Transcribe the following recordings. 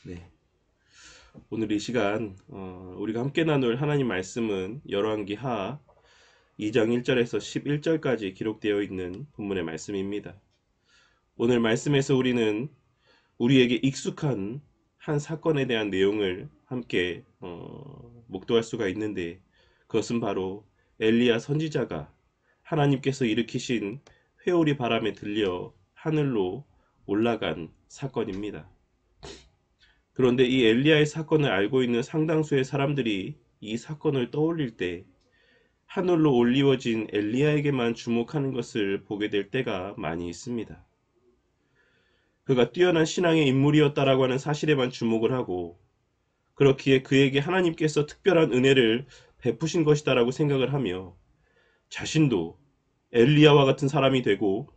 네, 오늘 이 시간 우리가 함께 나눌 하나님 말씀은 열왕기하 2장 1절에서 11절까지 기록되어 있는 본문의 말씀입니다. 오늘 말씀에서 우리는 우리에게 익숙한 한 사건에 대한 내용을 함께 목도할 수가 있는데, 그것은 바로 엘리야 선지자가 하나님께서 일으키신 회오리 바람에 들려 하늘로 올라간 사건입니다. 그런데 이 엘리야의 사건을 알고 있는 상당수의 사람들이 이 사건을 떠올릴 때 하늘로 올리워진 엘리야에게만 주목하는 것을 보게 될 때가 많이 있습니다. 그가 뛰어난 신앙의 인물이었다라고 하는 사실에만 주목을 하고, 그렇기에 그에게 하나님께서 특별한 은혜를 베푸신 것이다라고 생각을 하며 자신도 엘리야와 같은 사람이 되고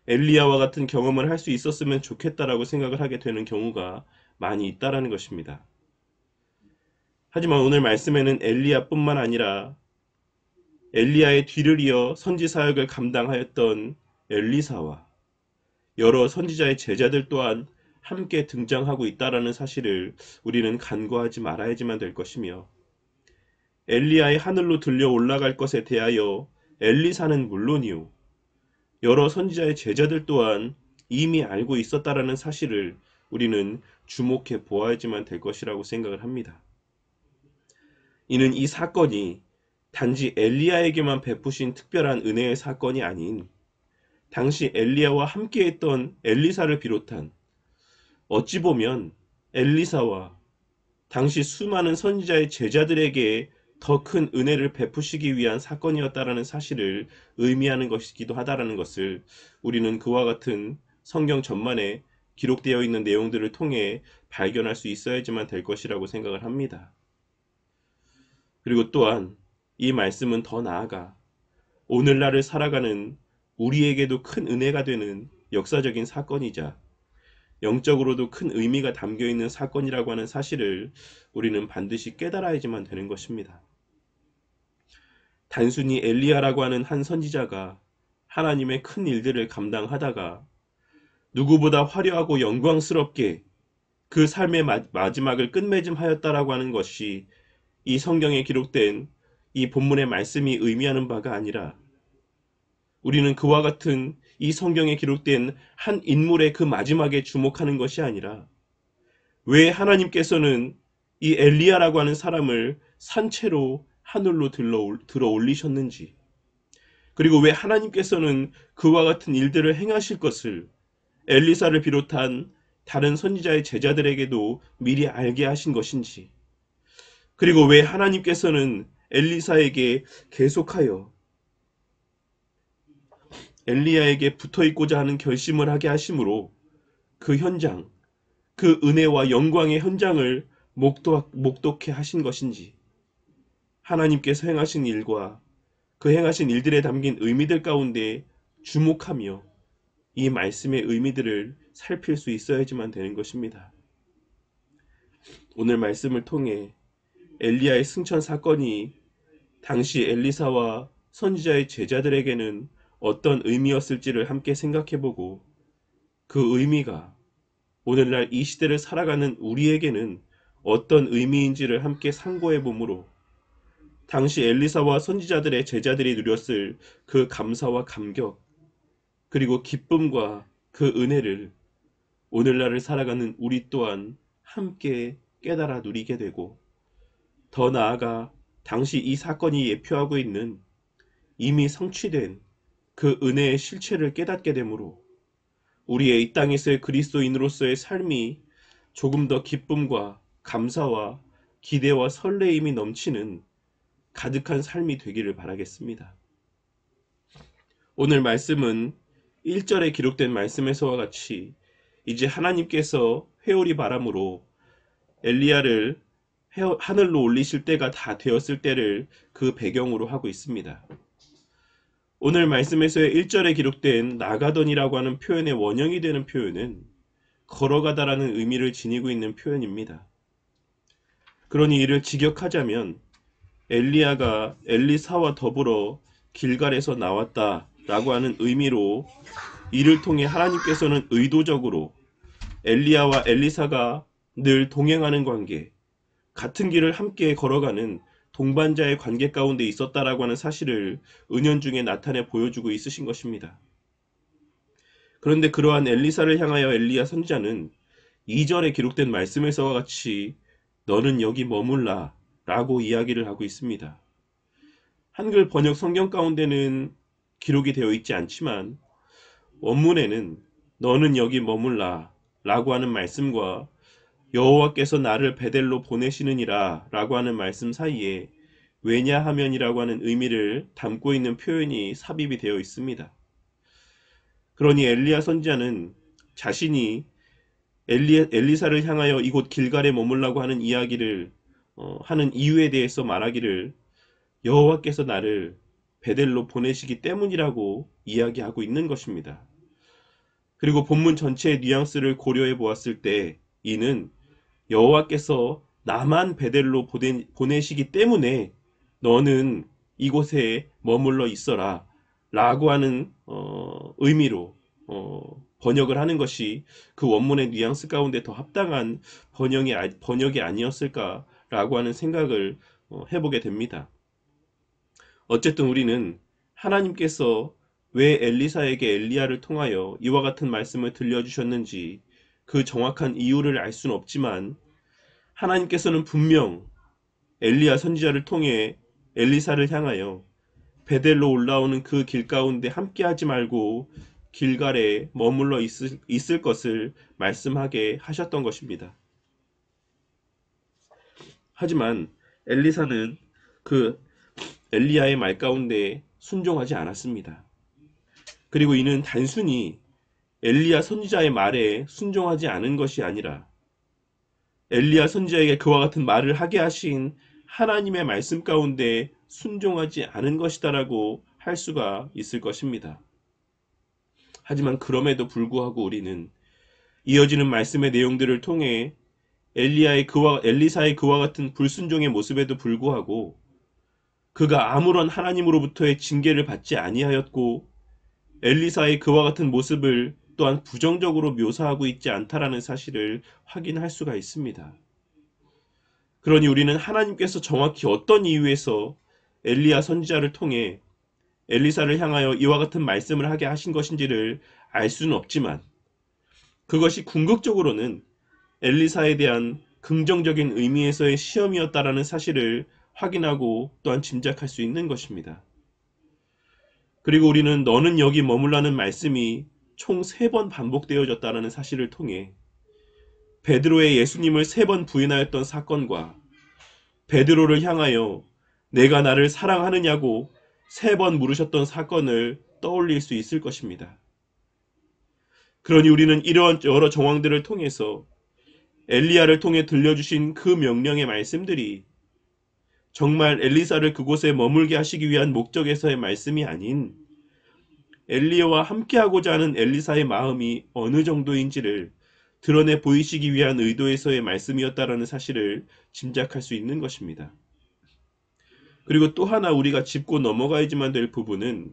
엘리야와 같은 경험을 할 수 있었으면 좋겠다라고 생각을 하게 되는 경우가 많이 있다라는 것입니다. 하지만 오늘 말씀에는 엘리야뿐만 아니라 엘리야의 뒤를 이어 선지 사역을 감당하였던 엘리사와 여러 선지자의 제자들 또한 함께 등장하고 있다라는 사실을 우리는 간과하지 말아야지만 될 것이며, 엘리야의 하늘로 들려 올라갈 것에 대하여 엘리사는 물론이요 여러 선지자의 제자들 또한 이미 알고 있었다라는 사실을 우리는 주목해 보아야지만 될 것이라고 생각을 합니다. 이는 이 사건이 단지 엘리야에게만 베푸신 특별한 은혜의 사건이 아닌 당시 엘리야와 함께했던 엘리사를 비롯한, 어찌 보면 엘리사와 당시 수많은 선지자의 제자들에게 더 큰 은혜를 베푸시기 위한 사건이었다라는 사실을 의미하는 것이기도 하다라는 것을 우리는 그와 같은 성경 전반에 기록되어 있는 내용들을 통해 발견할 수 있어야지만 될 것이라고 생각을 합니다. 그리고 또한 이 말씀은 더 나아가 오늘날을 살아가는 우리에게도 큰 은혜가 되는 역사적인 사건이자 영적으로도 큰 의미가 담겨있는 사건이라고 하는 사실을 우리는 반드시 깨달아야지만 되는 것입니다. 단순히 엘리야라고 하는 한 선지자가 하나님의 큰 일들을 감당하다가 누구보다 화려하고 영광스럽게 그 삶의 마지막을 끝맺음하였다라고 하는 것이 이 성경에 기록된 이 본문의 말씀이 의미하는 바가 아니라, 우리는 그와 같은 이 성경에 기록된 한 인물의 그 마지막에 주목하는 것이 아니라, 왜 하나님께서는 이 엘리야라고 하는 사람을 산채로 하늘로 들어 올리셨는지, 그리고 왜 하나님께서는 그와 같은 일들을 행하실 것을 엘리사를 비롯한 다른 선지자의 제자들에게도 미리 알게 하신 것인지, 그리고 왜 하나님께서는 엘리사에게 계속하여 엘리야에게 붙어있고자 하는 결심을 하게 하심으로 그 현장, 그 은혜와 영광의 현장을 목독해 하신 것인지, 하나님께서 행하신 일과 그 행하신 일들에 담긴 의미들 가운데 주목하며 이 말씀의 의미들을 살필 수 있어야지만 되는 것입니다. 오늘 말씀을 통해 엘리야의 승천 사건이 당시 엘리사와 선지자의 제자들에게는 어떤 의미였을지를 함께 생각해보고, 그 의미가 오늘날 이 시대를 살아가는 우리에게는 어떤 의미인지를 함께 상고해보므로 당시 엘리사와 선지자들의 제자들이 누렸을 그 감사와 감격, 그리고 기쁨과 그 은혜를 오늘날을 살아가는 우리 또한 함께 깨달아 누리게 되고, 더 나아가 당시 이 사건이 예표하고 있는 이미 성취된 그 은혜의 실체를 깨닫게 되므로 우리의 이 땅에서의 그리스도인으로서의 삶이 조금 더 기쁨과 감사와 기대와 설레임이 넘치는 가득한 삶이 되기를 바라겠습니다. 오늘 말씀은 1절에 기록된 말씀에서와 같이 이제 하나님께서 회오리 바람으로 엘리야를 하늘로 올리실 때가 다 되었을 때를 그 배경으로 하고 있습니다. 오늘 말씀에서의 1절에 기록된 나가더니라고 하는 표현의 원형이 되는 표현은 걸어가다라는 의미를 지니고 있는 표현입니다. 그러니 이를 직역하자면 엘리야가 엘리사와 더불어 길갈에서 나왔다라고 하는 의미로 이를 통해 하나님께서는 의도적으로 엘리야와 엘리사가 늘 동행하는 관계, 같은 길을 함께 걸어가는 동반자의 관계 가운데 있었다라고 하는 사실을 은연중에 나타내 보여주고 있으신 것입니다. 그런데 그러한 엘리사를 향하여 엘리야 선지자는 2절에 기록된 말씀에서와 같이 너는 여기 머물라 라고 이야기를 하고 있습니다. 한글 번역 성경 가운데는 기록이 되어 있지 않지만 원문에는 너는 여기 머물라 라고 하는 말씀과 여호와께서 나를 베델로 보내시느니라 라고 하는 말씀 사이에 왜냐하면이라고 하는 의미를 담고 있는 표현이 삽입이 되어 있습니다. 그러니 엘리야 선지자는 자신이 엘리사를 향하여 이곳 길갈에 머물라고 하는 이야기를 하는 이유에 대해서 말하기를 여호와께서 나를 베델로 보내시기 때문이라고 이야기하고 있는 것입니다. 그리고 본문 전체의 뉘앙스를 고려해 보았을 때 이는 여호와께서 나만 베델로 보내시기 때문에 너는 이곳에 머물러 있어라 라고 하는 의미로 번역을 하는 것이 그 원문의 뉘앙스 가운데 더 합당한 번역이 아니었을까라고 하는 생각을 해보게 됩니다. 어쨌든 우리는 하나님께서 왜 엘리사에게 엘리야를 통하여 이와 같은 말씀을 들려주셨는지 그 정확한 이유를 알 수는 없지만 하나님께서는 분명 엘리야 선지자를 통해 엘리사를 향하여 베델로 올라오는 그 길 가운데 함께하지 말고 길갈에 머물러 있을 것을 말씀하게 하셨던 것입니다. 하지만 엘리사는 그 엘리야의 말 가운데 순종하지 않았습니다. 그리고 이는 단순히 엘리야 선지자의 말에 순종하지 않은 것이 아니라 엘리야 선지자에게 그와 같은 말을 하게 하신 하나님의 말씀 가운데 순종하지 않은 것이다라고 할 수가 있을 것입니다. 하지만 그럼에도 불구하고 우리는 이어지는 말씀의 내용들을 통해 엘리사의 그와 같은 불순종의 모습에도 불구하고 그가 아무런 하나님으로부터의 징계를 받지 아니하였고 엘리사의 그와 같은 모습을 또한 부정적으로 묘사하고 있지 않다라는 사실을 확인할 수가 있습니다. 그러니 우리는 하나님께서 정확히 어떤 이유에서 엘리야 선지자를 통해 엘리사를 향하여 이와 같은 말씀을 하게 하신 것인지를 알 수는 없지만 그것이 궁극적으로는 엘리사에 대한 긍정적인 의미에서의 시험이었다라는 사실을 확인하고 또한 짐작할 수 있는 것입니다. 그리고 우리는 너는 여기 머물라는 말씀이 총 3번 반복되어졌다는 사실을 통해 베드로의 예수님을 3번 부인하였던 사건과 베드로를 향하여 내가 나를 사랑하느냐고 3번 물으셨던 사건을 떠올릴 수 있을 것입니다. 그러니 우리는 이러한 여러 정황들을 통해서 엘리야를 통해 들려주신 그 명령의 말씀들이 정말 엘리사를 그곳에 머물게 하시기 위한 목적에서의 말씀이 아닌 엘리야와 함께하고자 하는 엘리사의 마음이 어느 정도인지를 드러내 보이시기 위한 의도에서의 말씀이었다라는 사실을 짐작할 수 있는 것입니다. 그리고 또 하나 우리가 짚고 넘어가야지만 될 부분은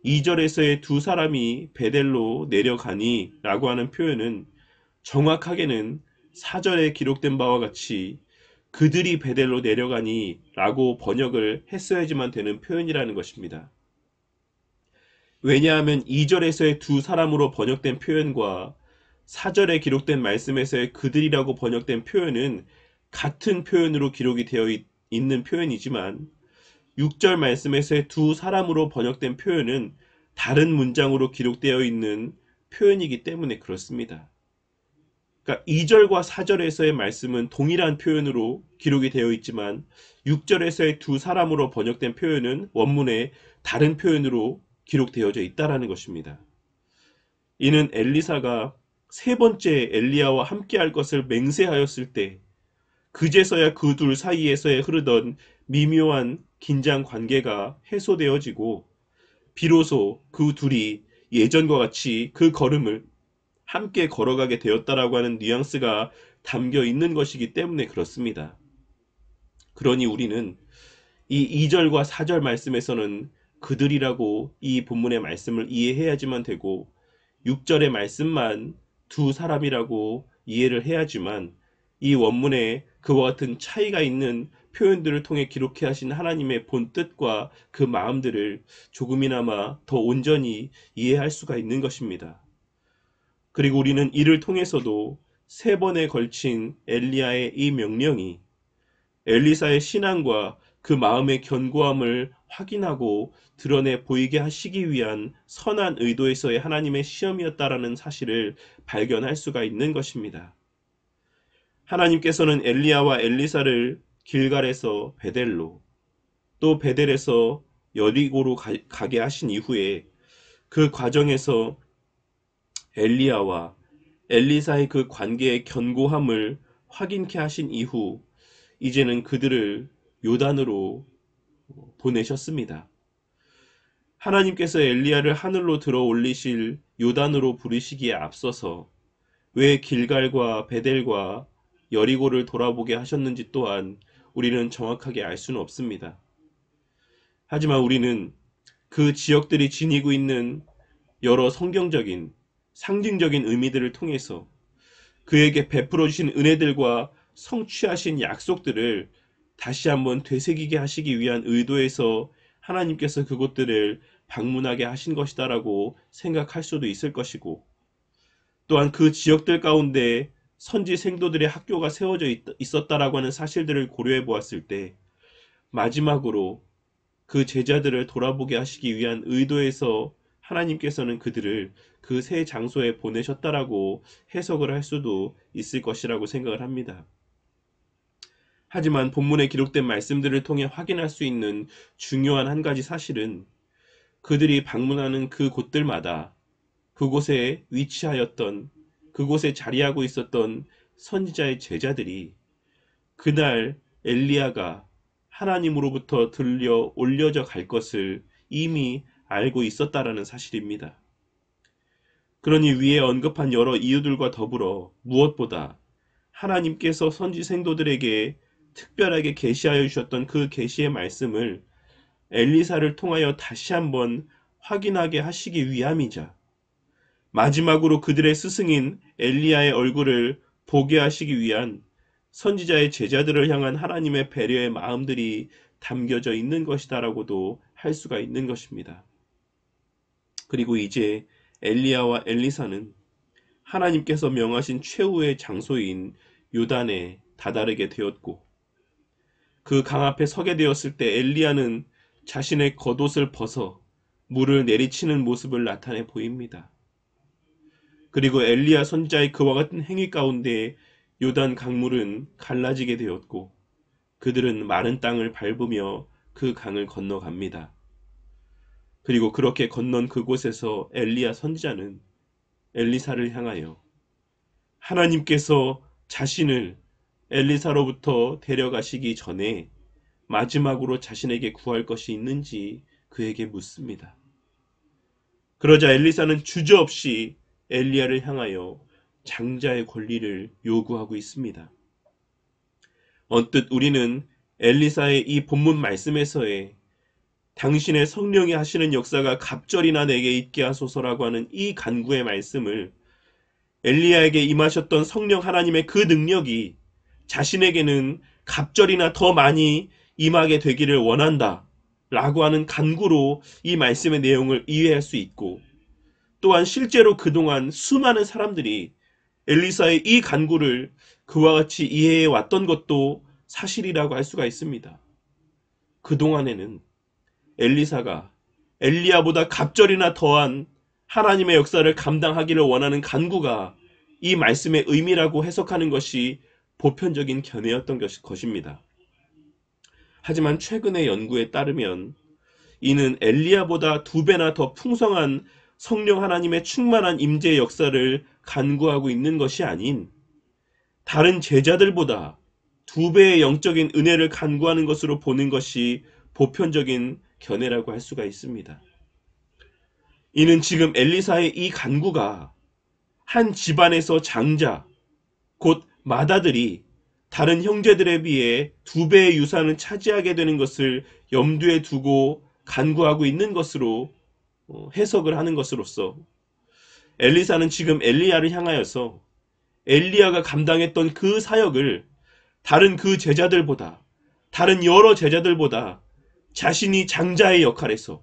2절에서의 두 사람이 베델로 내려가니 라고 하는 표현은 정확하게는 4절에 기록된 바와 같이 그들이 베델로 내려가니 라고 번역을 했어야지만 되는 표현이라는 것입니다. 왜냐하면 2절에서의 두 사람으로 번역된 표현과 4절에 기록된 말씀에서의 그들이라고 번역된 표현은 같은 표현으로 기록이 되어 있는 표현이지만 6절 말씀에서의 두 사람으로 번역된 표현은 다른 문장으로 기록되어 있는 표현이기 때문에 그렇습니다. 그러니까 2절과 4절에서의 말씀은 동일한 표현으로 기록이 되어 있지만 6절에서의 두 사람으로 번역된 표현은 원문에 다른 표현으로 기록되어져 있다는 것입니다. 이는 엘리사가 3번째 엘리야와 함께할 것을 맹세하였을 때 그제서야 그 둘 사이에서의 흐르던 미묘한 긴장 관계가 해소되어지고 비로소 그 둘이 예전과 같이 그 걸음을 함께 걸어가게 되었다라고 하는 뉘앙스가 담겨 있는 것이기 때문에 그렇습니다. 그러니 우리는 이 2절과 4절 말씀에서는 그들이라고 이 본문의 말씀을 이해해야지만 되고 6절의 말씀만 두 사람이라고 이해를 해야지만 이 원문에 그와 같은 차이가 있는 표현들을 통해 기록해 하신 하나님의 본 뜻과 그 마음들을 조금이나마 더 온전히 이해할 수가 있는 것입니다. 그리고 우리는 이를 통해서도 3번에 걸친 엘리야의 이 명령이 엘리사의 신앙과 그 마음의 견고함을 확인하고 드러내 보이게 하시기 위한 선한 의도에서의 하나님의 시험이었다라는 사실을 발견할 수가 있는 것입니다. 하나님께서는 엘리야와 엘리사를 길갈에서 베델로, 또 베델에서 여리고로 가게 하신 이후에 그 과정에서 엘리야와 엘리사의 그 관계의 견고함을 확인케 하신 이후 이제는 그들을 요단으로 보내셨습니다. 하나님께서 엘리야를 하늘로 들어 올리실 요단으로 부르시기에 앞서서 왜 길갈과 베델과 여리고를 돌아보게 하셨는지 또한 우리는 정확하게 알 수는 없습니다. 하지만 우리는 그 지역들이 지니고 있는 여러 성경적인 상징적인 의미들을 통해서 그에게 베풀어 주신 은혜들과 성취하신 약속들을 다시 한번 되새기게 하시기 위한 의도에서 하나님께서 그곳들을 방문하게 하신 것이다라고 생각할 수도 있을 것이고, 또한 그 지역들 가운데 선지 생도들의 학교가 세워져 있었다라고 하는 사실들을 고려해 보았을 때 마지막으로 그 제자들을 돌아보게 하시기 위한 의도에서 하나님께서는 그들을 그 새 장소에 보내셨다라고 해석을 할 수도 있을 것이라고 생각을 합니다. 하지만 본문에 기록된 말씀들을 통해 확인할 수 있는 중요한 한 가지 사실은 그들이 방문하는 그 곳들마다 그곳에 위치하였던, 그곳에 자리하고 있었던 선지자의 제자들이 그날 엘리야가 하나님으로부터 들려 올려져 갈 것을 이미 알고 있었다라는 사실입니다. 그러니 위에 언급한 여러 이유들과 더불어 무엇보다 하나님께서 선지 생도들에게 특별하게 계시하여 주셨던 그 계시의 말씀을 엘리사를 통하여 다시 한번 확인하게 하시기 위함이자 마지막으로 그들의 스승인 엘리야의 얼굴을 보게 하시기 위한 선지자의 제자들을 향한 하나님의 배려의 마음들이 담겨져 있는 것이다라고도 할 수가 있는 것입니다. 그리고 이제 엘리야와 엘리사는 하나님께서 명하신 최후의 장소인 요단에 다다르게 되었고, 그 강 앞에 서게 되었을 때 엘리야는 자신의 겉옷을 벗어 물을 내리치는 모습을 나타내 보입니다. 그리고 엘리야 선지자의 그와 같은 행위 가운데 요단 강물은 갈라지게 되었고 그들은 마른 땅을 밟으며 그 강을 건너갑니다. 그리고 그렇게 건넌 그곳에서 엘리야 선지자는 엘리사를 향하여 하나님께서 자신을 엘리사로부터 데려가시기 전에 마지막으로 자신에게 구할 것이 있는지 그에게 묻습니다. 그러자 엘리사는 주저없이 엘리야를 향하여 장자의 권리를 요구하고 있습니다. 언뜻 우리는 엘리사의 이 본문 말씀에서의 당신의 성령이 하시는 역사가 갑절이나 내게 있게 하소서라고 하는 이 간구의 말씀을 엘리야에게 임하셨던 성령 하나님의 그 능력이 자신에게는 갑절이나 더 많이 임하게 되기를 원한다 라고 하는 간구로 이 말씀의 내용을 이해할 수 있고, 또한 실제로 그동안 수많은 사람들이 엘리사의 이 간구를 그와 같이 이해해 왔던 것도 사실이라고 할 수가 있습니다. 그동안에는 엘리사가 엘리야보다 갑절이나 더한 하나님의 역사를 감당하기를 원하는 간구가 이 말씀의 의미라고 해석하는 것이 보편적인 견해였던 것입니다. 하지만 최근의 연구에 따르면 이는 엘리야보다 2배나 더 풍성한 성령 하나님의 충만한 임재의 역사를 간구하고 있는 것이 아닌 다른 제자들보다 2배의 영적인 은혜를 간구하는 것으로 보는 것이 보편적인 견해라고 할 수가 있습니다. 이는 지금 엘리사의 이 간구가 한 집안에서 장자, 곧 맏아들이 다른 형제들에 비해 2배의 유산을 차지하게 되는 것을 염두에 두고 간구하고 있는 것으로 해석을 하는 것으로서 엘리사는 지금 엘리야를 향하여서 엘리야가 감당했던 그 사역을 다른 그 제자들보다, 다른 여러 제자들보다 자신이 장자의 역할에서,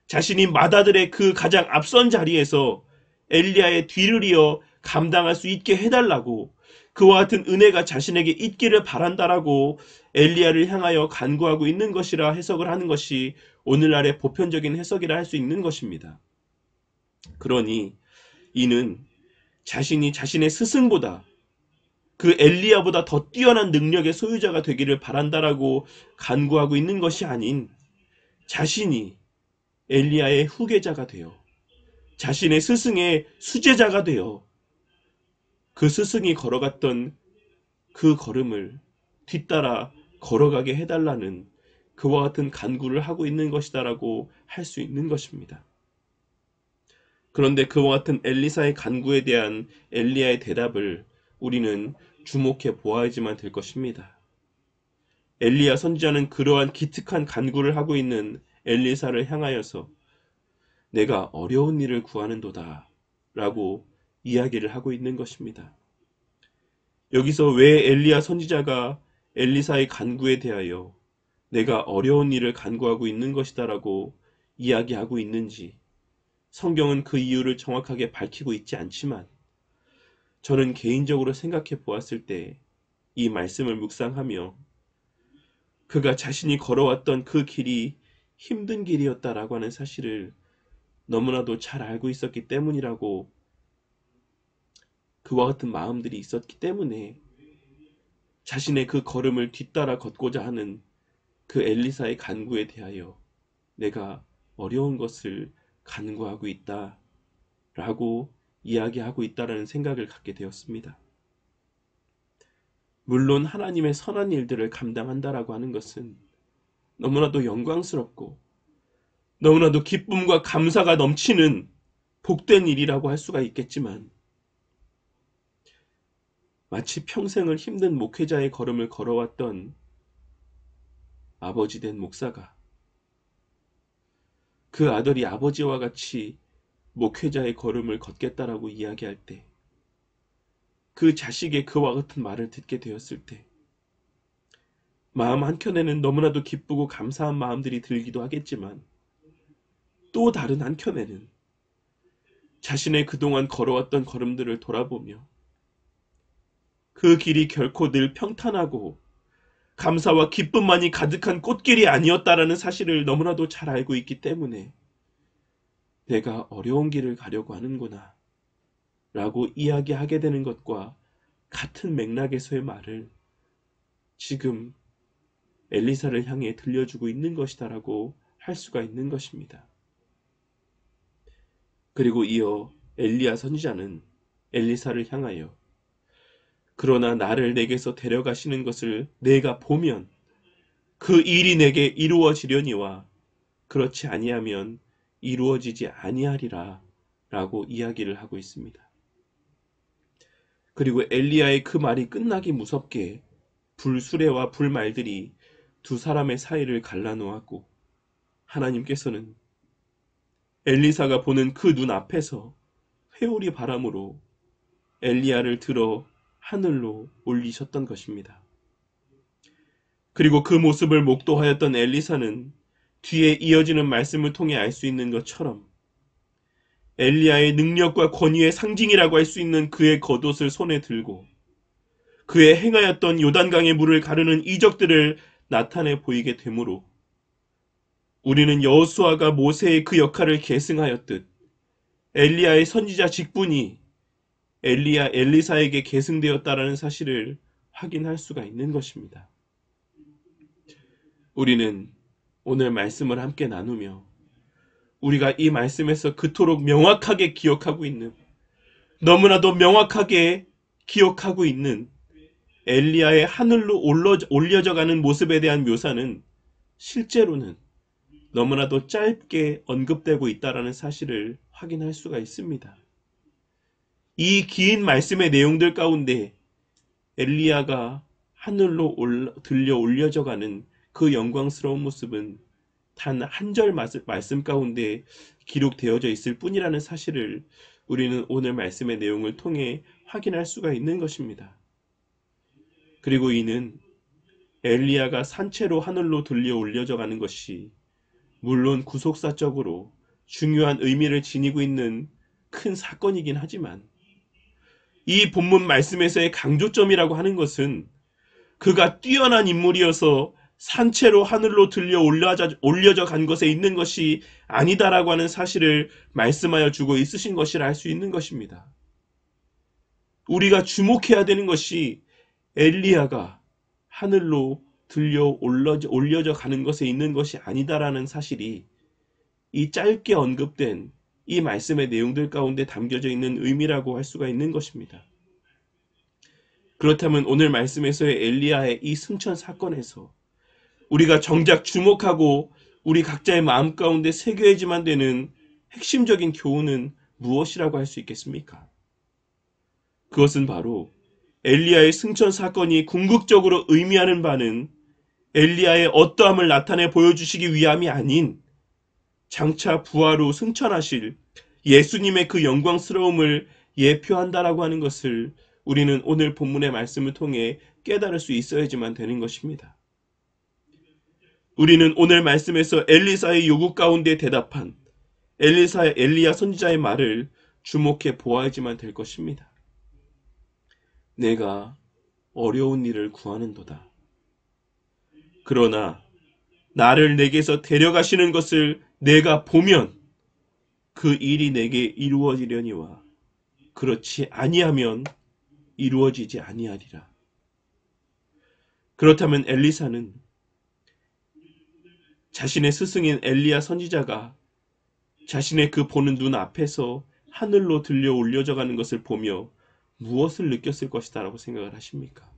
자신이 맏아들의 그 가장 앞선 자리에서 엘리야의 뒤를 이어 감당할 수 있게 해달라고, 그와 같은 은혜가 자신에게 있기를 바란다라고 엘리야를 향하여 간구하고 있는 것이라 해석을 하는 것이 오늘날의 보편적인 해석이라 할 수 있는 것입니다. 그러니 이는 자신이 자신의 스승보다, 그 엘리야보다 더 뛰어난 능력의 소유자가 되기를 바란다라고 간구하고 있는 것이 아닌, 자신이 엘리야의 후계자가 되어 자신의 스승의 수제자가 되어 그 스승이 걸어갔던 그 걸음을 뒤따라 걸어가게 해달라는 그와 같은 간구를 하고 있는 것이다라고 할 수 있는 것입니다. 그런데 그와 같은 엘리사의 간구에 대한 엘리야의 대답을 우리는 주목해 보아야지만 될 것입니다. 엘리야 선지자는 그러한 기특한 간구를 하고 있는 엘리사를 향하여서 내가 어려운 일을 구하는도다 라고 이야기를 하고 있는 것입니다. 여기서 왜 엘리야 선지자가 엘리사의 간구에 대하여 내가 어려운 일을 간구하고 있는 것이다 라고 이야기하고 있는지 성경은 그 이유를 정확하게 밝히고 있지 않지만, 저는 개인적으로 생각해 보았을 때 이 말씀을 묵상하며 그가 자신이 걸어왔던 그 길이 힘든 길이었다라고 하는 사실을 너무나도 잘 알고 있었기 때문이라고, 그와 같은 마음들이 있었기 때문에 자신의 그 걸음을 뒤따라 걷고자 하는 그 엘리사의 간구에 대하여 내가 어려운 것을 간구하고 있다 라고 이야기하고 있다라는 생각을 갖게 되었습니다. 물론 하나님의 선한 일들을 감당한다라고 하는 것은 너무나도 영광스럽고 너무나도 기쁨과 감사가 넘치는 복된 일이라고 할 수가 있겠지만, 마치 평생을 힘든 목회자의 걸음을 걸어왔던 아버지 된 목사가 그 아들이 아버지와 같이 목회자의 걸음을 걷겠다라고 이야기할 때, 그 자식의 그와 같은 말을 듣게 되었을 때 마음 한켠에는 너무나도 기쁘고 감사한 마음들이 들기도 하겠지만, 또 다른 한켠에는 자신의 그동안 걸어왔던 걸음들을 돌아보며 그 길이 결코 늘 평탄하고 감사와 기쁨만이 가득한 꽃길이 아니었다라는 사실을 너무나도 잘 알고 있기 때문에 내가 어려운 길을 가려고 하는구나 라고 이야기하게 되는 것과 같은 맥락에서의 말을 지금 엘리사를 향해 들려주고 있는 것이다라고 할 수가 있는 것입니다. 그리고 이어 엘리야 선지자는 엘리사를 향하여 그러나 나를 내게서 데려가시는 것을 내가 보면 그 일이 내게 이루어지려니와 그렇지 아니하면 이루어지지 아니하리라 라고 이야기를 하고 있습니다. 그리고 엘리야의 그 말이 끝나기 무섭게 불수레와 불말들이 두 사람의 사이를 갈라놓았고, 하나님께서는 엘리사가 보는 그 눈 앞에서 회오리 바람으로 엘리야를 들어 하늘로 올리셨던 것입니다. 그리고 그 모습을 목도하였던 엘리사는 뒤에 이어지는 말씀을 통해 알 수 있는 것처럼 엘리야의 능력과 권위의 상징이라고 할 수 있는 그의 겉옷을 손에 들고 그의 행하였던 요단강의 물을 가르는 이적들을 나타내 보이게 되므로 우리는 여호수아가 모세의 그 역할을 계승하였듯 엘리야의 선지자 직분이 엘리사에게 계승되었다라는 사실을 확인할 수가 있는 것입니다. 우리는 오늘 말씀을 함께 나누며 우리가 이 말씀에서 그토록 명확하게 기억하고 있는, 너무나도 명확하게 기억하고 있는 엘리야의 하늘로 올려져 가는 모습에 대한 묘사는 실제로는 너무나도 짧게 언급되고 있다는 사실을 확인할 수가 있습니다. 이 긴 말씀의 내용들 가운데 엘리야가 하늘로 들려 올려져 가는 그 영광스러운 모습은 단 한 절 말씀 가운데 기록되어져 있을 뿐이라는 사실을 우리는 오늘 말씀의 내용을 통해 확인할 수가 있는 것입니다. 그리고 이는 엘리야가 산채로 하늘로 들려 올려져 가는 것이 물론 구속사적으로 중요한 의미를 지니고 있는 큰 사건이긴 하지만 이 본문 말씀에서의 강조점이라고 하는 것은 그가 뛰어난 인물이어서 산채로 하늘로 들려 올려져 간 것에 있는 것이 아니다라고 하는 사실을 말씀하여 주고 있으신 것이라 할 수 있는 것입니다. 우리가 주목해야 되는 것이 엘리야가 하늘로 들려 올려져 가는 것에 있는 것이 아니다라는 사실이 이 짧게 언급된 이 말씀의 내용들 가운데 담겨져 있는 의미라고 할 수가 있는 것입니다. 그렇다면 오늘 말씀에서의 엘리야의 이 승천 사건에서 우리가 정작 주목하고 우리 각자의 마음 가운데 새겨야지만 되는 핵심적인 교훈은 무엇이라고 할 수 있겠습니까? 그것은 바로 엘리야의 승천 사건이 궁극적으로 의미하는 바는 엘리야의 어떠함을 나타내 보여주시기 위함이 아닌 장차 부활 후 승천하실 예수님의 그 영광스러움을 예표한다라고 하는 것을 우리는 오늘 본문의 말씀을 통해 깨달을 수 있어야지만 되는 것입니다. 우리는 오늘 말씀에서 엘리사의 요구 가운데 대답한 엘리야 선지자의 말을 주목해 보아야지만 될 것입니다. 내가 어려운 일을 구하는도다. 그러나 나를 내게서 데려가시는 것을 내가 보면 그 일이 내게 이루어지려니와 그렇지 아니하면 이루어지지 아니하리라. 그렇다면 엘리사는 자신의 스승인 엘리야 선지자가 자신의 그 보는 눈 앞에서 하늘로 들려 올려져 가는 것을 보며 무엇을 느꼈을 것이다 라고 생각을 하십니까?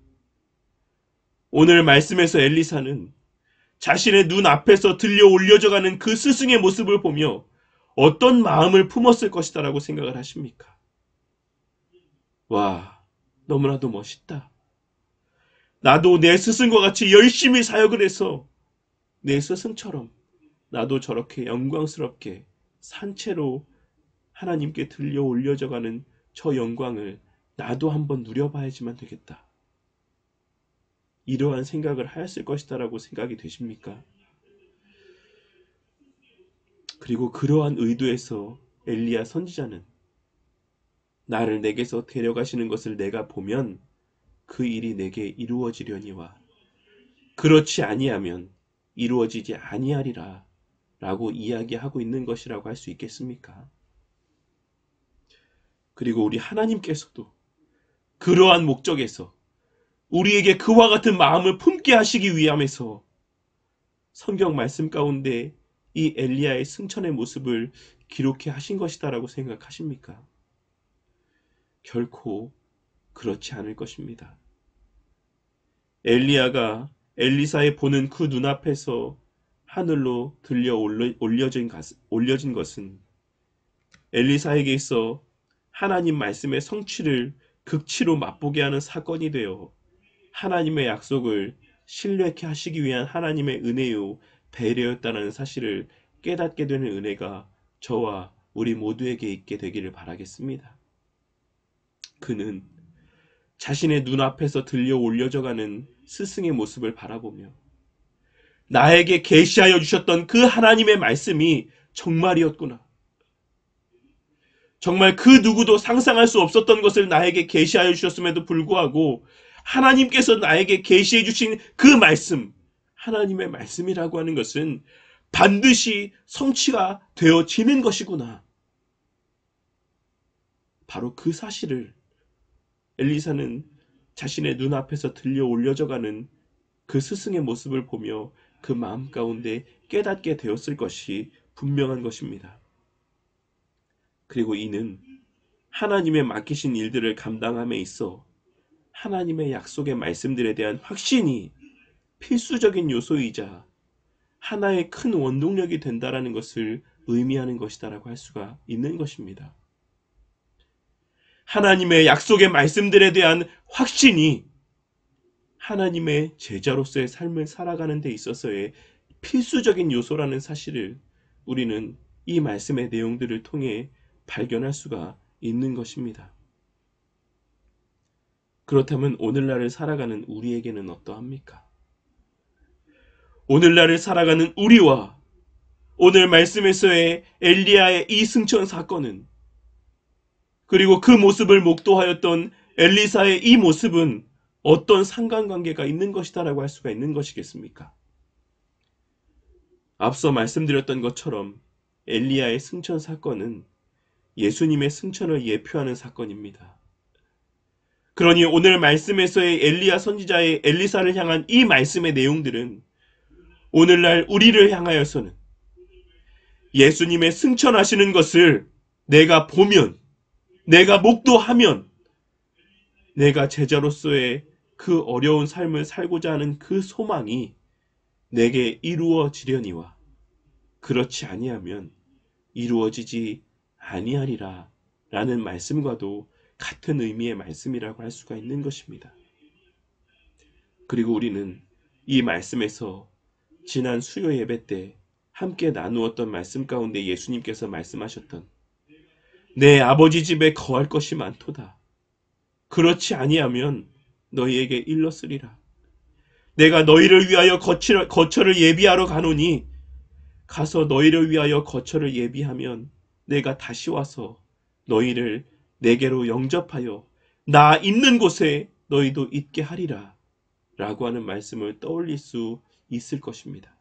오늘 말씀에서 엘리사는 자신의 눈 앞에서 들려 올려져 가는 그 스승의 모습을 보며 어떤 마음을 품었을 것이다 라고 생각을 하십니까? 와, 너무나도 멋있다. 나도 내 스승과 같이 열심히 사역을 해서 내 스승처럼 나도 저렇게 영광스럽게 산채로 하나님께 들려 올려져 가는 저 영광을 나도 한번 누려봐야지만 되겠다. 이러한 생각을 하였을 것이다 라고 생각이 되십니까? 그리고 그러한 의도에서 엘리야 선지자는 나를 내게서 데려가시는 것을 내가 보면 그 일이 내게 이루어지려니와 그렇지 아니하면 이루어지지 아니하리라 라고 이야기하고 있는 것이라고 할 수 있겠습니까? 그리고 우리 하나님께서도 그러한 목적에서 우리에게 그와 같은 마음을 품게 하시기 위함에서 성경 말씀 가운데 이 엘리야의 승천의 모습을 기록해 하신 것이다라고 생각하십니까? 결코 그렇지 않을 것입니다. 엘리야가 엘리사의 보는 그 눈앞에서 하늘로 들려 올려진 것은 엘리사에게 있어 하나님 말씀의 성취를 극치로 맛보게 하는 사건이 되어 하나님의 약속을 신뢰케 하시기 위한 하나님의 은혜요 배려였다는 사실을 깨닫게 되는 은혜가 저와 우리 모두에게 있게 되기를 바라겠습니다. 그는 자신의 눈앞에서 들려 올려져가는 스승의 모습을 바라보며 나에게 계시하여 주셨던 그 하나님의 말씀이 정말이었구나. 정말 그 누구도 상상할 수 없었던 것을 나에게 계시하여 주셨음에도 불구하고 하나님께서 나에게 계시해 주신 그 말씀, 하나님의 말씀이라고 하는 것은 반드시 성취가 되어지는 것이구나. 바로 그 사실을 엘리사는 자신의 눈앞에서 들려 올려져가는 그 스승의 모습을 보며 그 마음 가운데 깨닫게 되었을 것이 분명한 것입니다. 그리고 이는 하나님의 맡기신 일들을 감당함에 있어 하나님의 약속의 말씀들에 대한 확신이 필수적인 요소이자 하나의 큰 원동력이 된다라는 것을 의미하는 것이다라고 할 수가 있는 것입니다. 하나님의 약속의 말씀들에 대한 확신이 하나님의 제자로서의 삶을 살아가는 데 있어서의 필수적인 요소라는 사실을 우리는 이 말씀의 내용들을 통해 발견할 수가 있는 것입니다. 그렇다면 오늘날을 살아가는 우리에게는 어떠합니까? 오늘날을 살아가는 우리와 오늘 말씀에서의 엘리야의 이 승천 사건은, 그리고 그 모습을 목도하였던 엘리사의 이 모습은 어떤 상관관계가 있는 것이다라고 할 수가 있는 것이겠습니까? 앞서 말씀드렸던 것처럼 엘리야의 승천 사건은 예수님의 승천을 예표하는 사건입니다. 그러니 오늘 말씀에서의 엘리야 선지자의 엘리사를 향한 이 말씀의 내용들은 오늘날 우리를 향하여서는 예수님의 승천하시는 것을 내가 보면, 내가 목도하면 내가 제자로서의 그 어려운 삶을 살고자 하는 그 소망이 내게 이루어지려니와 그렇지 아니하면 이루어지지 아니하리라 라는 말씀과도 같은 의미의 말씀이라고 할 수가 있는 것입니다. 그리고 우리는 이 말씀에서 지난 수요 예배 때 함께 나누었던 말씀 가운데 예수님께서 말씀하셨던 내 아버지 집에 거할 것이 많도다. 그렇지 아니하면 너희에게 일렀으리라. 내가 너희를 위하여 거처를 예비하러 가노니 가서 너희를 위하여 거처를 예비하면 내가 다시 와서 너희를 내게로 영접하여 나 있는 곳에 너희도 있게 하리라 라고 하는 말씀을 떠올릴 수 있을 것입니다.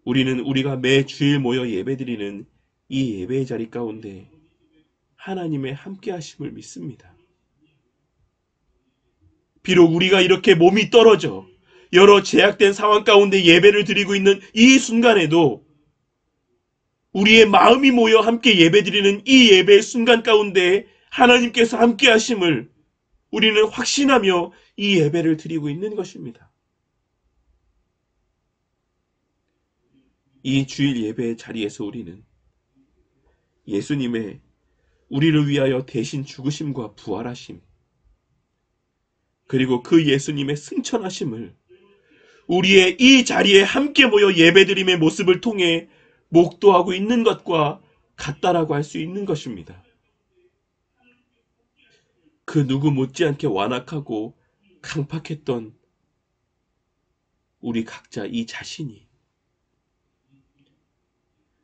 우리는 우리가 매 주일 모여 예배드리는 이 예배의 자리 가운데 하나님의 함께 하심을 믿습니다. 비록 우리가 이렇게 몸이 떨어져 여러 제약된 상황 가운데 예배를 드리고 있는 이 순간에도 우리의 마음이 모여 함께 예배드리는 이 예배의 순간 가운데 하나님께서 함께 하심을 우리는 확신하며 이 예배를 드리고 있는 것입니다. 이 주일 예배의 자리에서 우리는 예수님의 우리를 위하여 대신 죽으심과 부활하심, 그리고 그 예수님의 승천하심을 우리의 이 자리에 함께 모여 예배드림의 모습을 통해 목도하고 있는 것과 같다라고 할 수 있는 것입니다. 그 누구 못지않게 완악하고 강팍했던 우리 각자 이 자신이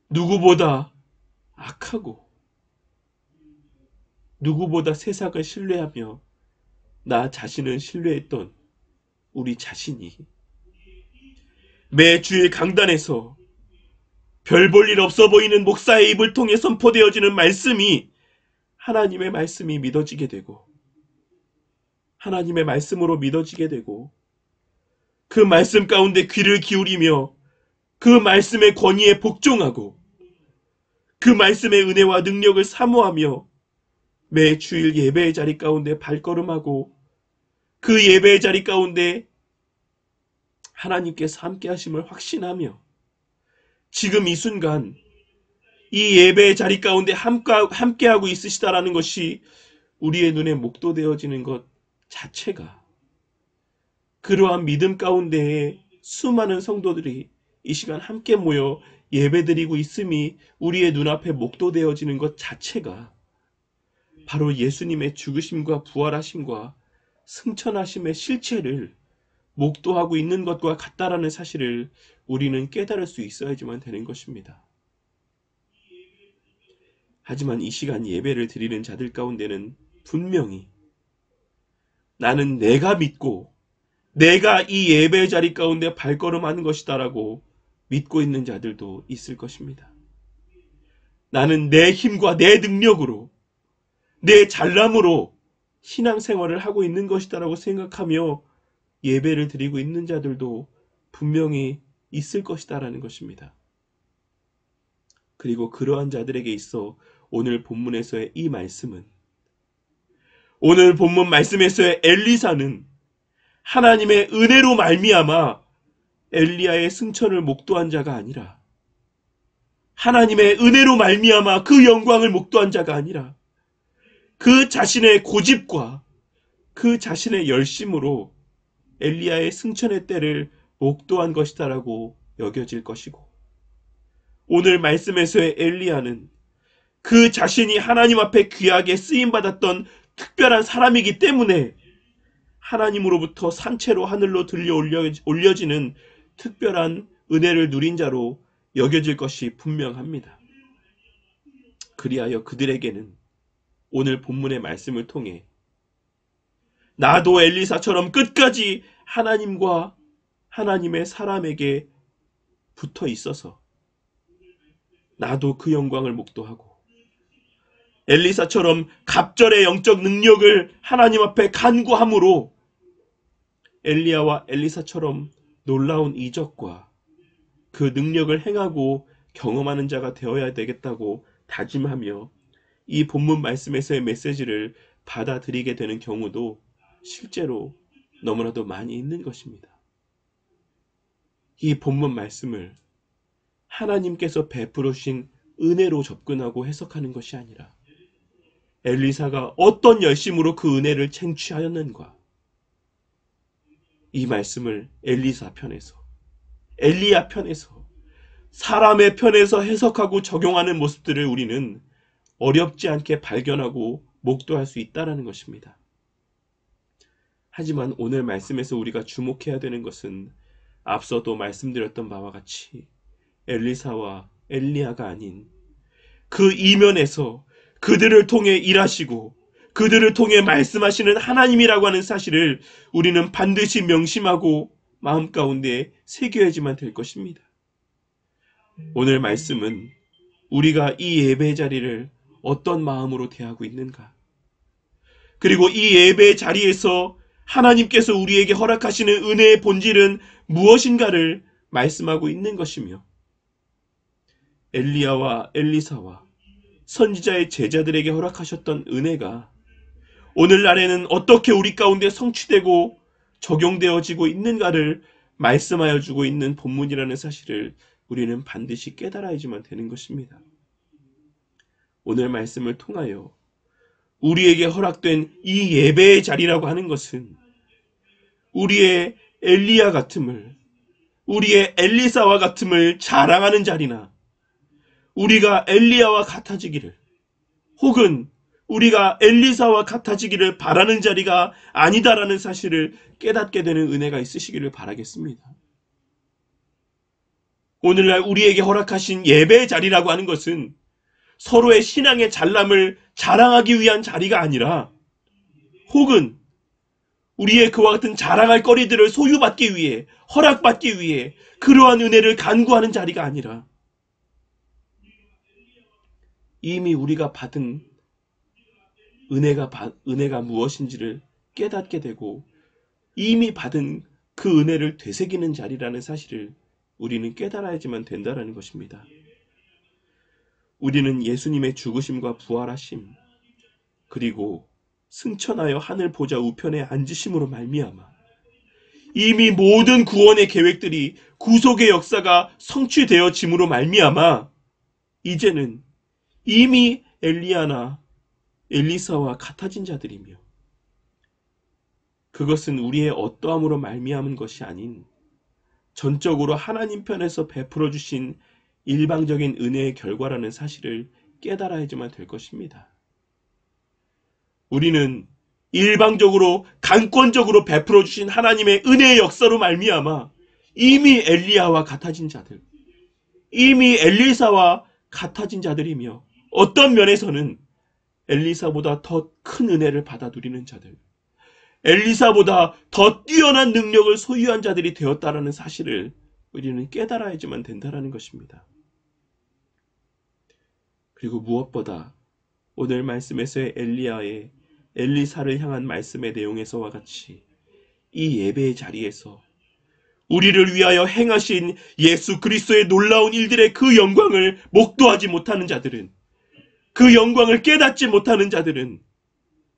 누구보다 악하고 누구보다 세상을 신뢰하며 나 자신을 신뢰했던 우리 자신이 매 주일 강단에서 별 볼 일 없어 보이는 목사의 입을 통해 선포되어지는 말씀이 하나님의 말씀이 믿어지게 되고 하나님의 말씀으로 믿어지게 되고 그 말씀 가운데 귀를 기울이며 그 말씀의 권위에 복종하고 그 말씀의 은혜와 능력을 사모하며 매 주일 예배의 자리 가운데 발걸음하고 그 예배의 자리 가운데 하나님께서 함께 하심을 확신하며 지금 이 순간 이 예배의 자리 가운데 함께하고 있으시다라는 것이 우리의 눈에 목도되어지는 것 자체가 그러한 믿음 가운데에 수많은 성도들이 이 시간 함께 모여 예배드리고 있음이 우리의 눈앞에 목도되어지는 것 자체가 바로 예수님의 죽으심과 부활하심과 승천하심의 실체를 목도하고 있는 것과 같다라는 사실을 우리는 깨달을 수 있어야지만 되는 것입니다. 하지만 이 시간 예배를 드리는 자들 가운데는 분명히 나는 내가 믿고 내가 이 예배 자리 가운데 발걸음하는 것이다라고 믿고 있는 자들도 있을 것입니다. 나는 내 힘과 내 능력으로 내 잘남으로 신앙생활을 하고 있는 것이다라고 생각하며 예배를 드리고 있는 자들도 분명히 있을 것이다라는 것입니다. 그리고 그러한 자들에게 있어 오늘 본문에서의 이 말씀은 오늘 본문 말씀에서의 엘리사는 하나님의 은혜로 말미암아 엘리야의 승천을 목도한 자가 아니라 하나님의 은혜로 말미암아 그 영광을 목도한 자가 아니라 그 자신의 고집과 그 자신의 열심으로 엘리야의 승천의 때를 목도한 것이다라고 여겨질 것이고 오늘 말씀에서의 엘리야는 그 자신이 하나님 앞에 귀하게 쓰임받았던 특별한 사람이기 때문에 하나님으로부터 산채로 하늘로 들려 올려지는 특별한 은혜를 누린 자로 여겨질 것이 분명합니다. 그리하여 그들에게는 오늘 본문의 말씀을 통해 나도 엘리사처럼 끝까지 하나님과 하나님의 사람에게 붙어 있어서 나도 그 영광을 목도하고 엘리사처럼 갑절의 영적 능력을 하나님 앞에 간구함으로 엘리야와 엘리사처럼 놀라운 이적과 그 능력을 행하고 경험하는 자가 되어야 되겠다고 다짐하며 이 본문 말씀에서의 메시지를 받아들이게 되는 경우도 실제로 너무나도 많이 있는 것입니다. 이 본문 말씀을 하나님께서 베풀어 주신 은혜로 접근하고 해석하는 것이 아니라 엘리사가 어떤 열심으로 그 은혜를 쟁취하였는가, 이 말씀을 엘리사 편에서, 엘리야 편에서, 사람의 편에서 해석하고 적용하는 모습들을 우리는 어렵지 않게 발견하고 목도할 수 있다는 것입니다. 하지만 오늘 말씀에서 우리가 주목해야 되는 것은 앞서도 말씀드렸던 바와 같이 엘리사와 엘리야가 아닌 그 이면에서 그들을 통해 일하시고 그들을 통해 말씀하시는 하나님이라고 하는 사실을 우리는 반드시 명심하고 마음 가운데 새겨야지만 될 것입니다. 오늘 말씀은 우리가 이 예배 자리를 어떤 마음으로 대하고 있는가, 그리고 이 예배 자리에서 하나님께서 우리에게 허락하시는 은혜의 본질은 무엇인가를 말씀하고 있는 것이며, 엘리야와 엘리사와 선지자의 제자들에게 허락하셨던 은혜가 오늘날에는 어떻게 우리 가운데 성취되고 적용되어지고 있는가를 말씀하여 주고 있는 본문이라는 사실을 우리는 반드시 깨달아야지만 되는 것입니다. 오늘 말씀을 통하여 우리에게 허락된 이 예배의 자리라고 하는 것은 우리의 엘리야 같음을, 우리의 엘리사와 같음을 자랑하는 자리나 우리가 엘리야와 같아지기를, 혹은 우리가 엘리사와 같아지기를 바라는 자리가 아니다라는 사실을 깨닫게 되는 은혜가 있으시기를 바라겠습니다. 오늘날 우리에게 허락하신 예배의 자리라고 하는 것은 서로의 신앙의 잘남을 자랑하기 위한 자리가 아니라, 혹은 우리의 그와 같은 자랑할 거리들을 소유받기 위해, 허락받기 위해 그러한 은혜를 간구하는 자리가 아니라, 이미 우리가 받은 은혜가 무엇인지를 깨닫게 되고 이미 받은 그 은혜를 되새기는 자리라는 사실을 우리는 깨달아야지만 된다는 것입니다. 우리는 예수님의 죽으심과 부활하심, 그리고 승천하여 하늘 보좌 우편에 앉으심으로 말미암아 이미 모든 구원의 계획들이, 구속의 역사가 성취되어짐으로 말미암아 이제는 이미 엘리야나 엘리사와 같아진 자들이며, 그것은 우리의 어떠함으로 말미암은 것이 아닌 전적으로 하나님 편에서 베풀어 주신 일방적인 은혜의 결과라는 사실을 깨달아야지만 될 것입니다. 우리는 일방적으로 강권적으로 베풀어 주신 하나님의 은혜의 역사로 말미암아 이미 엘리야와 같아진 자들, 이미 엘리사와 같아진 자들이며, 어떤 면에서는 엘리사보다 더 큰 은혜를 받아 누리는 자들, 엘리사보다 더 뛰어난 능력을 소유한 자들이 되었다라는 사실을 우리는 깨달아야지만 된다는 것입니다. 그리고 무엇보다 오늘 말씀에서의 엘리야의 엘리사를 향한 말씀의 내용에서와 같이 이 예배의 자리에서 우리를 위하여 행하신 예수 그리스도의 놀라운 일들의 그 영광을 목도하지 못하는 자들은, 그 영광을 깨닫지 못하는 자들은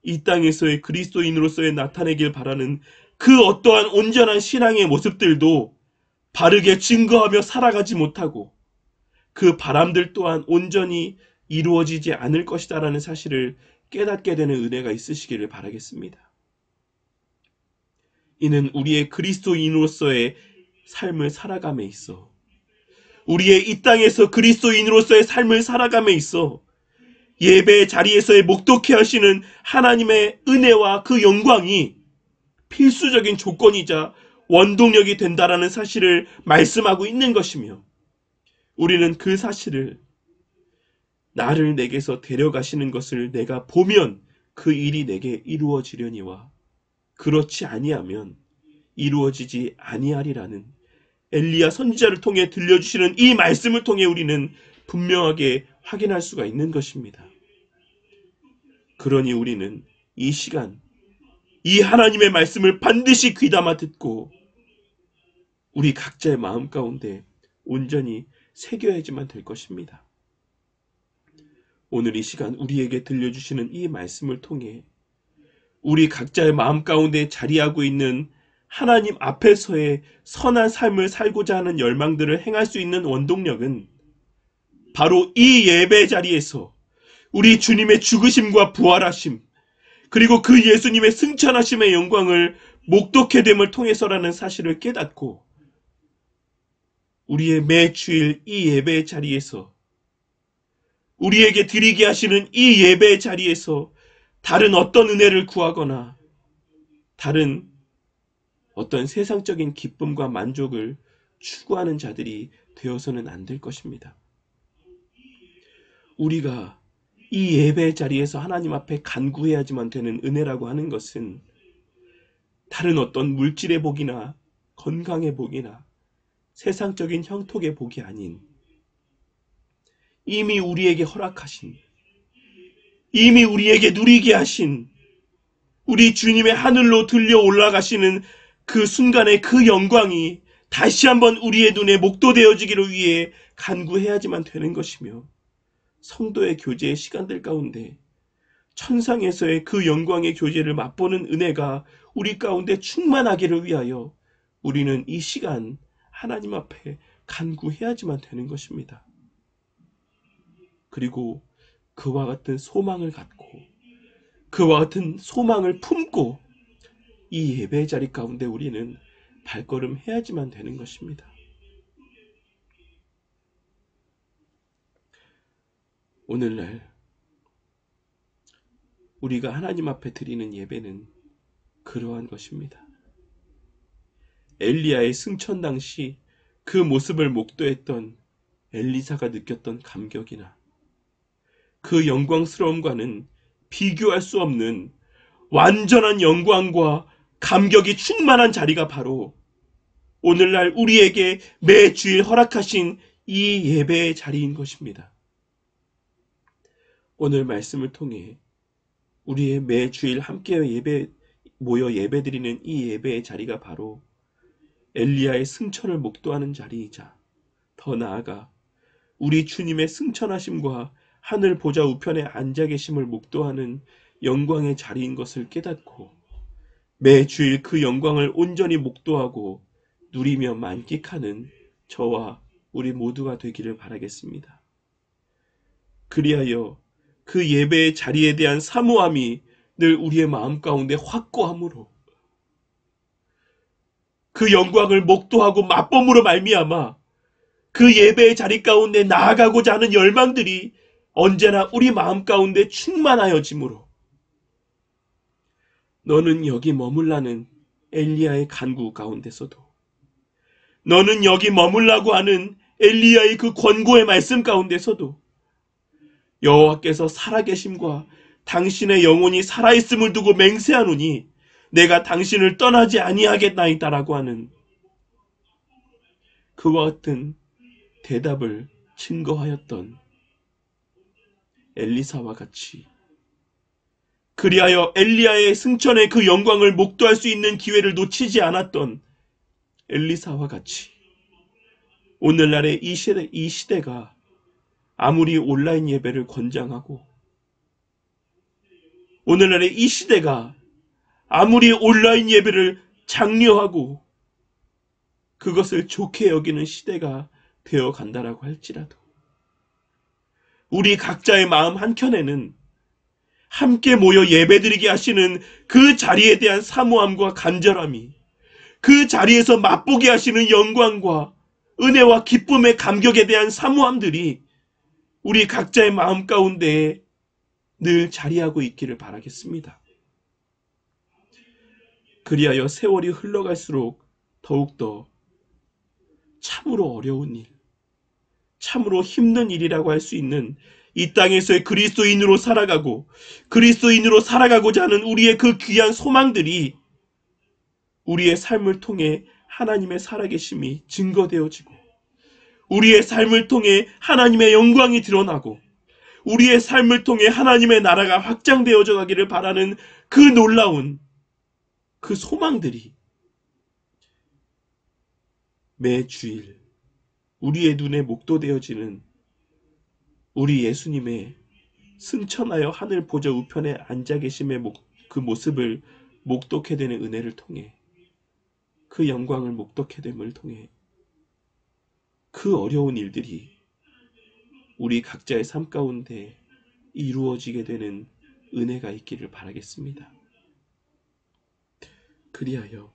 이 땅에서의 그리스도인으로서의 나타내길 바라는 그 어떠한 온전한 신앙의 모습들도 바르게 증거하며 살아가지 못하고 그 바람들 또한 온전히 이루어지지 않을 것이다라는 사실을 깨닫게 되는 은혜가 있으시기를 바라겠습니다. 이는 우리의 그리스도인으로서의 삶을 살아감에 있어, 우리의 이 땅에서 그리스도인으로서의 삶을 살아감에 있어 예배 자리에서의 목독해 하시는 하나님의 은혜와 그 영광이 필수적인 조건이자 원동력이 된다라는 사실을 말씀하고 있는 것이며, 우리는 그 사실을 나를 내게서 데려가시는 것을 내가 보면 그 일이 내게 이루어지려니와 그렇지 아니하면 이루어지지 아니하리라는 엘리야 선지자를 통해 들려주시는 이 말씀을 통해 우리는 분명하게 확인할 수가 있는 것입니다. 그러니 우리는 이 시간 이 하나님의 말씀을 반드시 귀담아 듣고 우리 각자의 마음 가운데 온전히 새겨야지만 될 것입니다. 오늘 이 시간 우리에게 들려주시는 이 말씀을 통해 우리 각자의 마음 가운데 자리하고 있는 하나님 앞에서의 선한 삶을 살고자 하는 열망들을 행할 수 있는 원동력은 바로 이 예배 자리에서 우리 주님의 죽으심과 부활하심, 그리고 그 예수님의 승천하심의 영광을 목독해 됨을 통해서라는 사실을 깨닫고 우리의 매 주일 이 예배 자리에서 우리에게 드리게 하시는 이 예배 자리에서 다른 어떤 은혜를 구하거나 다른 어떤 세상적인 기쁨과 만족을 추구하는 자들이 되어서는 안 될 것입니다. 우리가 이 예배 자리에서 하나님 앞에 간구해야지만 되는 은혜라고 하는 것은 다른 어떤 물질의 복이나 건강의 복이나 세상적인 형통의 복이 아닌 이미 우리에게 허락하신, 이미 우리에게 누리게 하신 우리 주님의 하늘로 들려 올라가시는 그 순간의 그 영광이 다시 한번 우리의 눈에 목도되어지기를 위해 간구해야지만 되는 것이며, 성도의 교제의 시간들 가운데 천상에서의 그 영광의 교제를 맛보는 은혜가 우리 가운데 충만하기를 위하여 우리는 이 시간 하나님 앞에 간구해야지만 되는 것입니다. 그리고 그와 같은 소망을 갖고 그와 같은 소망을 품고 이 예배 자리 가운데 우리는 발걸음 해야지만 되는 것입니다. 오늘날 우리가 하나님 앞에 드리는 예배는 그러한 것입니다. 엘리야의 승천 당시 그 모습을 목도했던 엘리사가 느꼈던 감격이나 그 영광스러움과는 비교할 수 없는 완전한 영광과 감격이 충만한 자리가 바로 오늘날 우리에게 매 주일 허락하신 이 예배의 자리인 것입니다. 오늘 말씀을 통해 우리의 매 주일 함께 모여 예배드리는 이 예배의 자리가 바로 엘리야의 승천을 목도하는 자리이자 더 나아가 우리 주님의 승천하심과 하늘 보좌 우편에 앉아 계심을 목도하는 영광의 자리인 것을 깨닫고 매 주일 그 영광을 온전히 목도하고 누리며 만끽하는 저와 우리 모두가 되기를 바라겠습니다. 그리하여 그 예배의 자리에 대한 사모함이 늘 우리의 마음 가운데 확고함으로 그 영광을 목도하고 맛봄으로 말미암아 그 예배의 자리 가운데 나아가고자 하는 열망들이 언제나 우리 마음 가운데 충만하여지므로 너는 여기 머물라는 엘리야의 간구 가운데서도, 너는 여기 머물라고 하는 엘리야의 그 권고의 말씀 가운데서도 여호와께서 살아계심과 당신의 영혼이 살아있음을 두고 맹세하노니 내가 당신을 떠나지 아니하겠나이다라고 하는 그와 같은 대답을 증거하였던 엘리사와 같이, 그리하여 엘리야의 승천의 그 영광을 목도할 수 있는 기회를 놓치지 않았던 엘리사와 같이 오늘날의 이 시대가 아무리 온라인 예배를 권장하고 오늘날의 이 시대가 아무리 온라인 예배를 장려하고 그것을 좋게 여기는 시대가 되어 간다라고 할지라도 우리 각자의 마음 한켠에는 함께 모여 예배드리게 하시는 그 자리에 대한 사모함과 간절함이, 그 자리에서 맛보게 하시는 영광과 은혜와 기쁨의 감격에 대한 사모함들이 우리 각자의 마음 가운데 늘 자리하고 있기를 바라겠습니다. 그리하여 세월이 흘러갈수록 더욱더 참으로 어려운 일, 참으로 힘든 일이라고 할 수 있는 이 땅에서의 그리스도인으로 살아가고자 하는 우리의 그 귀한 소망들이 우리의 삶을 통해 하나님의 살아계심이 증거되어지고, 우리의 삶을 통해 하나님의 영광이 드러나고, 우리의 삶을 통해 하나님의 나라가 확장되어져 가기를 바라는 그 놀라운 그 소망들이 매 주일 우리의 눈에 목도되어지는 우리 예수님의 승천하여 하늘 보좌 우편에 앉아 계심의 그 모습을 목도케 되는 은혜를 통해, 그 영광을 목도케 됨을 통해 그 어려운 일들이 우리 각자의 삶 가운데 이루어지게 되는 은혜가 있기를 바라겠습니다. 그리하여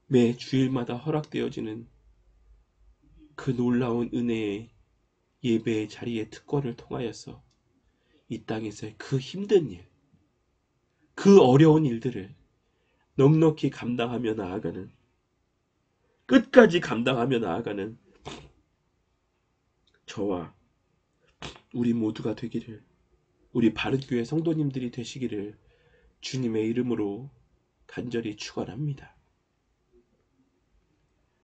매 주일마다 허락되어지는 그 놀라운 은혜의 예배의 자리의 특권을 통하여서 이 땅에서의 그 힘든 일, 그 어려운 일들을 넉넉히 감당하며 나아가는, 끝까지 감당하며 나아가는 저와 우리 모두가 되기를, 우리 바른교회 성도님들이 되시기를 주님의 이름으로 간절히 축원합니다.